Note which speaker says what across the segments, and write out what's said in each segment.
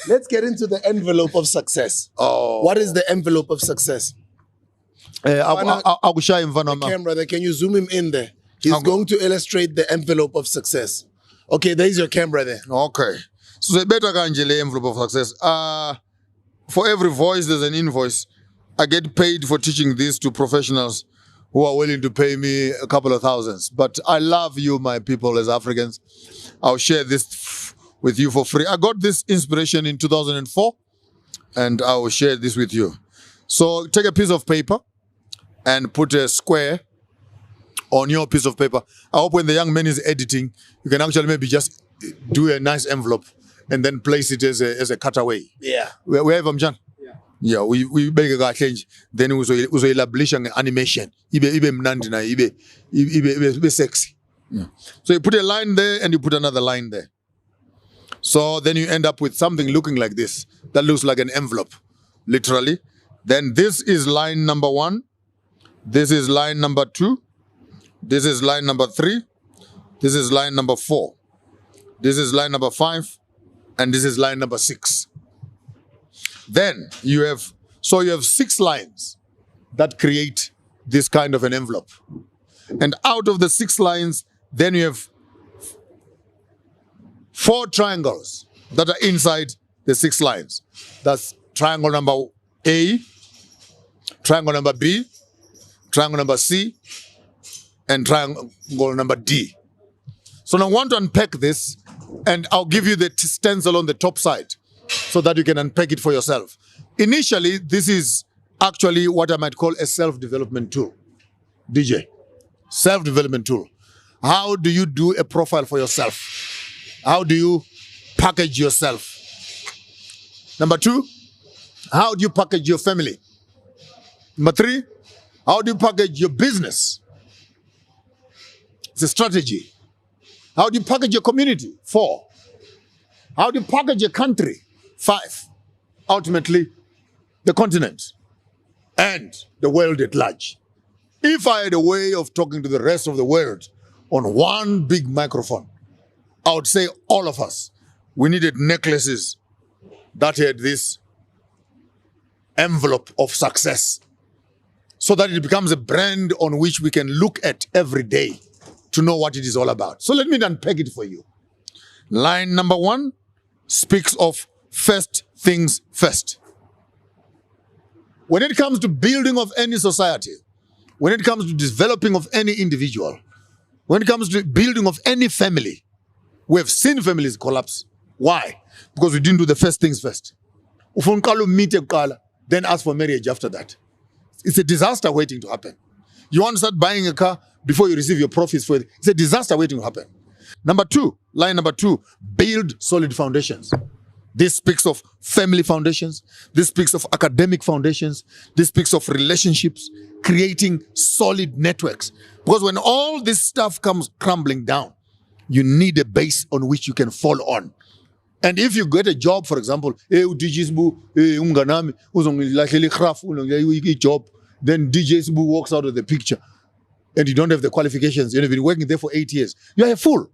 Speaker 1: Let's get into the envelope of success.
Speaker 2: Oh.
Speaker 1: What is the envelope of success?
Speaker 2: The
Speaker 1: Camera there, can you zoom him in there? He's going to illustrate the envelope of success. Okay, there's your camera there.
Speaker 2: Okay. So the better kanjele envelope of success. For every voice, there's an invoice. I get paid for teaching this to professionals who are willing to pay me a couple of thousands. But I love you, my people, as Africans. I'll share this with you for free. I got this inspiration in 2004, and I will share this with you. So take a piece of paper and put a square on your piece of paper. I hope when the young man is editing, you can actually maybe just do a nice envelope and then place it as a cutaway.
Speaker 1: Yeah.
Speaker 2: We have John. Yeah, we make a change. Then we establish an animation. Ibe mnandi na ibe sexy. Yeah. So you put a line there and you put another line there. So then you end up with something looking like this. That looks like an envelope, literally. Then this is line number 1. This is line number 2. This is line number 3. This is line number 4. This is line number 5. And this is line number 6. Then you have 6 lines that create this kind of an envelope. And out of the 6 lines, then you have 4 triangles that are inside the 6 lines. That's triangle number A, triangle number B, triangle number C, and triangle number D. So now I want to unpack this, and I'll give you the stencil on the top side so that you can unpack it for yourself. Initially, this is actually what I might call a self-development tool. DJ, self-development tool. How do you do a profile for yourself? How do you package yourself? Number 2, how do you package your family? Number 3, how do you package your business? It's a strategy. How do you package your community? 4. How do you package your country? 5. Ultimately, the continent and the world at large. If I had a way of talking to the rest of the world on one big microphone, I would say all of us, we needed necklaces that had this envelope of success so that it becomes a brand on which we can look at every day to know what it is all about. So let me unpack it for you. Line number 1 speaks of first things first. When it comes to building of any society, when it comes to developing of any individual, when it comes to building of any family, we have seen families collapse. Why? Because we didn't do the first things first. Then ask for marriage after that. It's a disaster waiting to happen. You want to start buying a car before you receive your profits for it. It's a disaster waiting to happen. Number 2, line number 2, build solid foundations. This speaks of family foundations. This speaks of academic foundations. This speaks of relationships, creating solid networks. Because when all this stuff comes crumbling down, you need a base on which you can fall on. And if you get a job, for example, then DJ Sbu walks out of the picture and you don't have the qualifications, you've been working there for 8 years, you're a fool.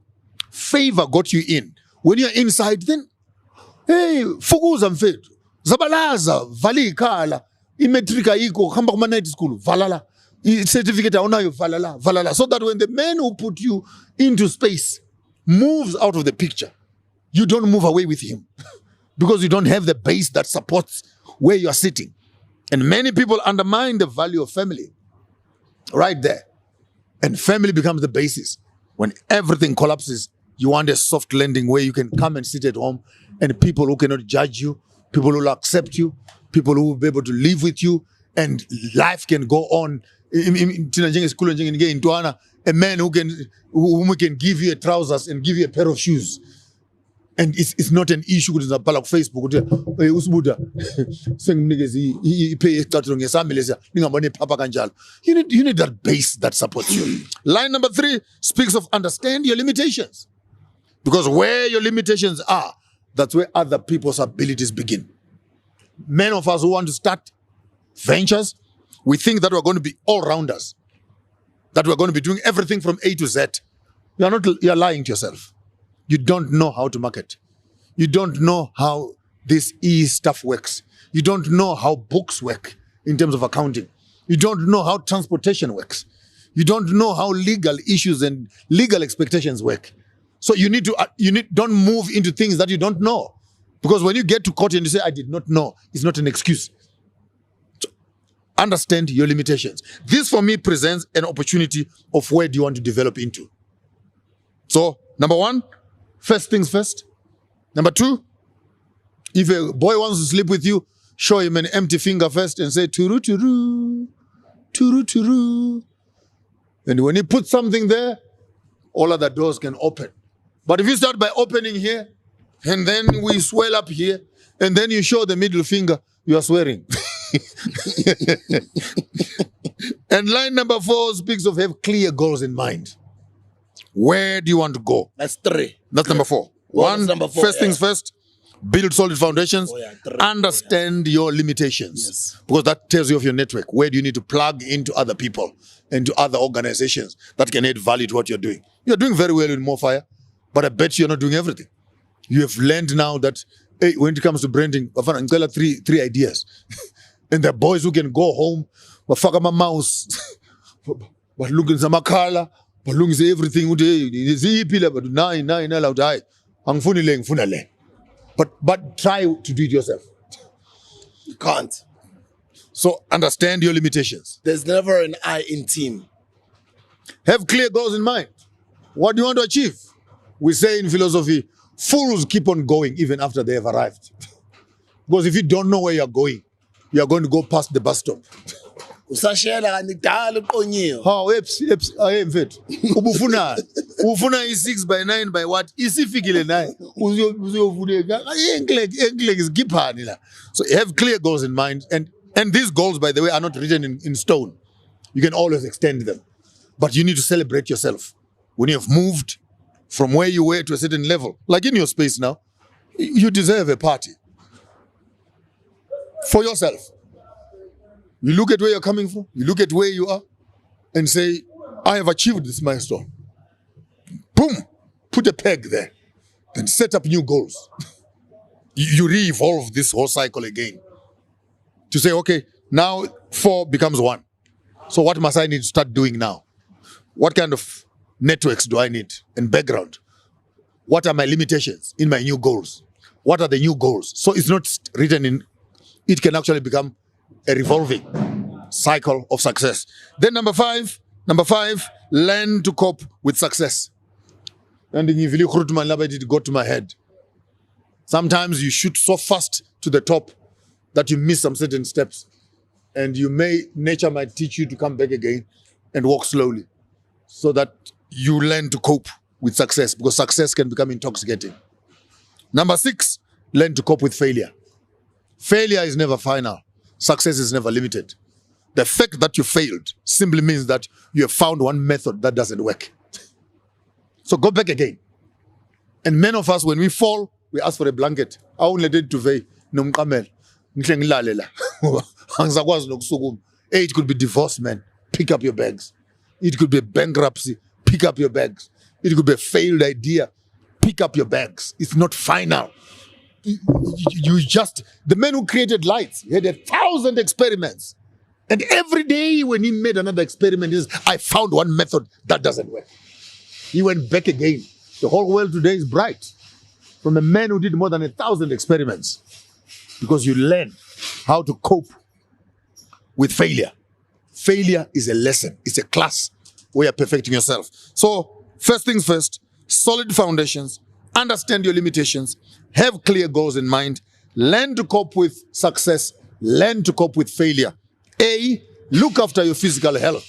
Speaker 2: Favor got you in. When you're inside, then, hey, fukuza mfethu, zabalaza, vali ikhala, imetrika iko, hamba kuma night school, valala, certificate aonayo, valala, valala. So that when the man who put you into space moves out of the picture, you don't move away with him because you don't have the base that supports where you are sitting. And many people undermine the value of family right there. And family becomes the basis. When everything collapses, you want a soft landing where you can come and sit at home and people who cannot judge you, people who will accept you, people who will be able to live with you, and life can go on. A man whom can give you a trousers and give you a pair of shoes. And it's not an issue with the Facebook. You need that base that supports you. Line number 3 speaks of understand your limitations. Because where your limitations are, that's where other people's abilities begin. Many of us who want to start ventures, we think that we're going to be all-rounders. That we're going to be doing everything from A to Z. You're lying to yourself. You don't know how to market. You don't know how this stuff works. You don't know how books work in terms of accounting. You don't know how transportation works. You don't know how legal issues and legal expectations work. So don't move into things that you don't know. Because when you get to court and you say, I did not know, it's not an excuse. So understand your limitations. This for me presents an opportunity of where do you want to develop into. So, number one, first things first. Number two, if a boy wants to sleep with you, show him an empty finger first and say, turu, turu, turu, turu. And when he puts something there, all other doors can open. But if you start by opening here, and then we swell up here, and then you show the middle finger, you are swearing. And line number 4 speaks of have clear goals in mind. Where do you want to go?
Speaker 1: That's 3.
Speaker 2: That's number 4. One,
Speaker 1: number 4,
Speaker 2: first things first, build solid foundations, understand your limitations.
Speaker 1: Yes.
Speaker 2: Because that tells you of your network. Where do you need to plug into other people and to other organizations that can add value to what you're doing? You're doing very well in Morefire, but I bet you're not doing everything. You have learned now that, hey, when it comes to branding, I'm telling three ideas. And the boys who can go home, fuck my mouse, but looking at my color, but looking at everything, but try to do it yourself.
Speaker 1: You can't.
Speaker 2: So understand your limitations.
Speaker 1: There's never an I in team.
Speaker 2: Have clear goals in mind. What do you want to achieve? We say in philosophy, fools keep on going even after they have arrived. Because if you don't know where you're going to go past the bus stop.
Speaker 1: Usashela kanidala uqonyiwe.
Speaker 2: Ha, hey mfethu. Ubufuna i6 by 9 by what? Isifikile 9. Uzovuleka. Englek is giphani la. So have clear goals in mind, and these goals, by the way, are not written in stone. You can always extend them. But you need to celebrate yourself. When you have moved from where you were to a certain level, like in your space now, you deserve a party. For yourself. You look at where you're coming from, you look at where you are, and say, I have achieved this milestone. Boom! Put a peg there. Then set up new goals. You re-evolve this whole cycle again. To say, okay, now 4 becomes 1. So what must I need to start doing now? What kind of networks do I need and background? What are my limitations in my new goals? What are the new goals? So it's not written in, it can actually become a revolving cycle of success. Then number 5, learn to cope with success. And if you go to my head. Sometimes you shoot so fast to the top that you miss some certain steps. And nature might teach you to come back again and walk slowly so that you learn to cope with success, because success can become intoxicating. Number 6, learn to cope with failure. Failure is never final. Success is never limited. The fact that you failed simply means that you have found one method that doesn't work. So go back again. And many of us, when we fall, we ask for a blanket. I only did to veil. It could be divorce, man. Pick up your bags. It could be bankruptcy. Pick up your bags. It could be a failed idea. Pick up your bags. It's not final. The man who created lights, he had 1,000 experiments. And every day when he made another experiment, he says, I found one method that doesn't work. He went back again. The whole world today is bright. From a man who did more than 1,000 experiments. Because you learn how to cope with failure. Failure is a lesson. It's a class where you're perfecting yourself. So, first things first, solid foundations, understand your limitations, have clear goals in mind, learn to cope with success, learn to cope with failure. A, look after your physical health.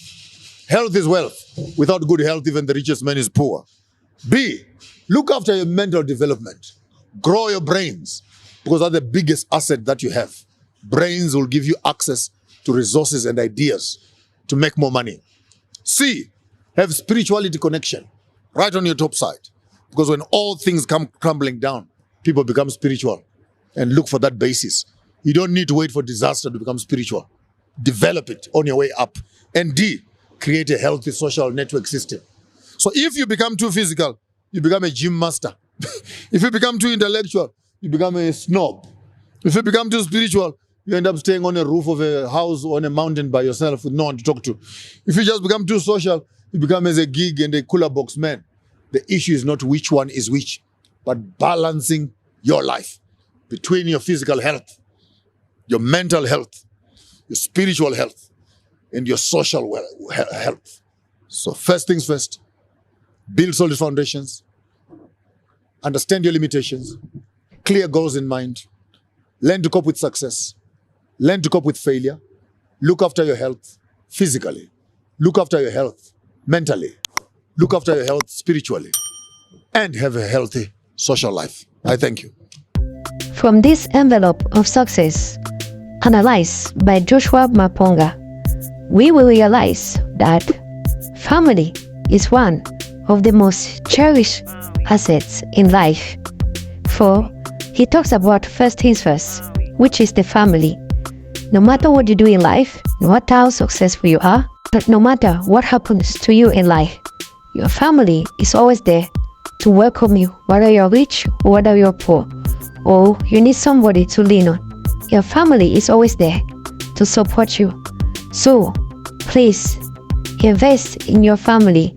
Speaker 2: Health is wealth. Without good health, even the richest man is poor. B, look after your mental development. Grow your brains, because that's the biggest asset that you have. Brains will give you access to resources and ideas to make more money. C, have spirituality connection right on your top side. Because when all things come crumbling down, people become spiritual and look for that basis. You don't need to wait for disaster to become spiritual. Develop it on your way up. And D, create a healthy social network system. So if you become too physical, you become a gym master. If you become too intellectual, you become a snob. If you become too spiritual, you end up staying on a roof of a house or on a mountain by yourself with no one to talk to. If you just become too social, you become as a gig and a cooler box man. The issue is not which one is which, but balancing your life between your physical health, your mental health, your spiritual health, and your social health. So first things first, build solid foundations, understand your limitations, clear goals in mind, learn to cope with success, learn to cope with failure, look after your health physically, look after your health mentally, look after your health spiritually, and have a healthy social life. I thank you.
Speaker 3: From this envelope of success, analyzed by Joshua Maponga, we will realize that family is one of the most cherished assets in life. For he talks about first things first, which is the family. No matter what you do in life, no matter how successful you are, no matter what happens to you in life, your family is always there to welcome you, whether you're rich or whether you're poor, or you need somebody to lean on. Your family is always there to support you. So, please, invest in your family.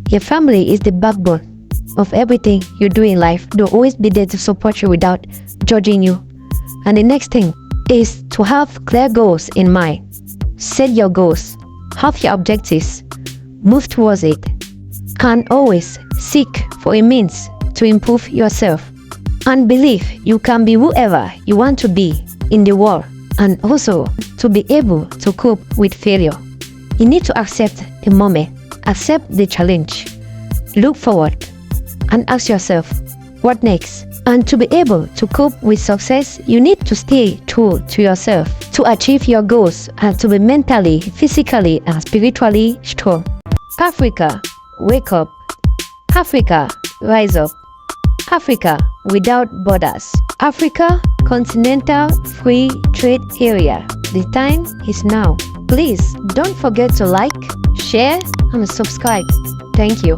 Speaker 3: Your family is the backbone of everything you do in life. They'll always be there to support you without judging you. And the next thing is to have clear goals in mind. Set your goals, have your objectives, move towards it, and always seek for a means to improve yourself. And believe you can be whoever you want to be in the world, and also to be able to cope with failure. You need to accept the moment, accept the challenge, look forward, and ask yourself, what next? And to be able to cope with success, you need to stay true to yourself to achieve your goals and to be mentally, physically, and spiritually strong. Africa, wake up. Africa, rise up. Africa without borders. Africa, continental free trade area. The time is now. Please don't forget to like, share, and subscribe. Thank you.